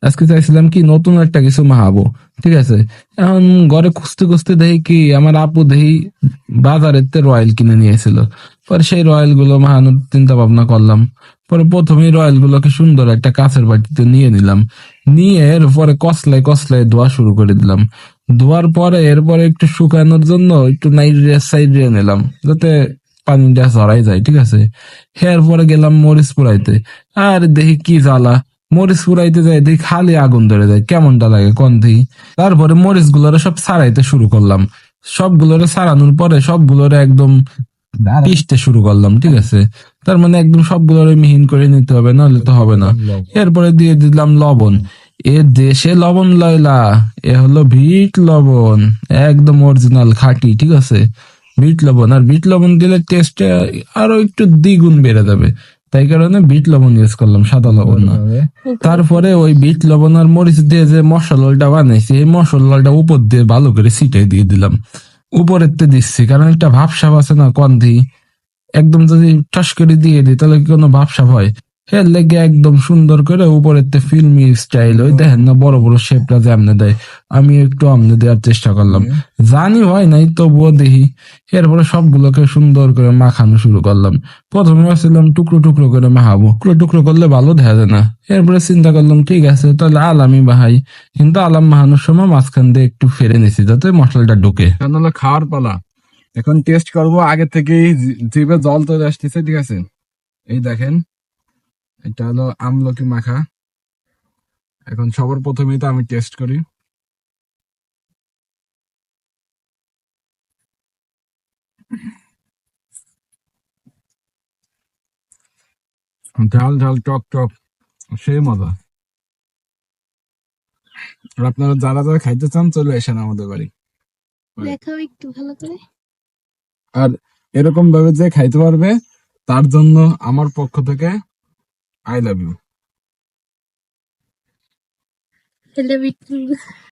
আজকে চাইছিলাম কি নতুন একটা কিছু মাহাবো, ঠিক আছে। এখন ঘরে খুঁজতে খুঁজতে দেখি কি আমার আপু দেখি বাজারের রয়্যাল কিনে নিয়েছিল। পরে সেই রয়্যাল গুলো মাহানোর চিন্তা ভাবনা করলাম। পরে প্রথমেই রয়্যাল গুলোকে সুন্দর একটা কাঁচের বাটিতে নিয়ে নিলাম। নিয়ে এরপরে কসলায় কসলায় ধোয়া শুরু করে দিলাম। ধোয়ার পরে এরপরে একটু শুকানোর জন্য একটু নাইট্রিয়াস সাইড্রিয়া নিলাম, যাতে পানিটা ঝরাই যায়, ঠিক আছে। এরপরে গেলাম মরিচ পুরাইতে। আর দেখি কি জ্বালা, মরিচ পুরাইতে যায় দেখি খালি আগুন ধরে যায়, কেমনটা লাগে কোন দেখি। তারপরে মরিচ গুলোরে সব ছাড়াইতে শুরু করলাম। সবগুলোরে ছাড়ানোর পরে সবগুলোরে একদম পিষতে শুরু করলাম, ঠিক আছে। তার মানে একদম সবগুলোরে মিহিন করে নিতে হবে, নাহলে তো হবে না। এরপরে দিয়ে দিলাম লবণ। এ দেশে লবণ লয়লা, এ হলো বিট লবণ, একদম অরিজিনাল খাঁটি, ঠিক আছে। বিট লবণ, আর বিট লবণ দিলে টেস্টে আরো একটু দ্বিগুণ বেড়ে যাবে। তাই কারণে বিট লবণ ইউজ করলাম, সাদা লবণ না। তারপরে ওই বিট লবণ আর মরিচ দিয়ে যে মশলাটা বানাইছি, এই মশলাটা উপর দিয়ে ভালো করে ছিটাই দিয়ে দিলাম। উপরের তে দিচ্ছি কারণ একটা ভাবসাব আছে না গন্ধি। একদম যদি ঠাস করে দিয়ে দিই তাহলে কি কোনো ভাবসাব হয়? এর লেগে একদম সুন্দর করে উপরের তে ফিল্মি স্টাইল, ওই দেখেন না বড় বড় শেপটা যে আমনে দেয়, আমি একটু আমনে দেওয়ার চেষ্টা করলাম। জানি হয় নাই, তবুও দেখি। এরপরে সবগুলোকে সুন্দর করে মাখানো শুরু করলাম। প্রথমে ভাবছিলাম টুকরো টুকরো করে মাখাবো, টুকরো টুকরো করলে ভালো দেখা যায় না। এরপরে চিন্তা করলাম ঠিক আছে তাহলে আলামি বাহাই। কিন্তু আলাম মাহানোর সময় মাঝখান দিয়ে একটু ফেরে নিছি যাতে মশলাটা ঢুকে। এখন হলো খাওয়ার পালা। এখন টেস্ট করবো, আগে থেকেই জিভে জল চলে আসতেছে, ঠিক আছে। এই দেখেন, এটা হলো আমলকি মাখা। এখন সবার প্রথমেই তো আমি টেস্ট করি। ঝাল ঝাল টক টক, সেই মজা। আর আপনারা যারা যারা খাইতে চান চলে আসেন আমাদের বাড়ি। দেখাও একটু ভালো করে। আর এরকম ভাবে যে খাইতে পারবে তার জন্য আমার পক্ষ থেকে আই লাভ ইউ। হেলে বিট্টু।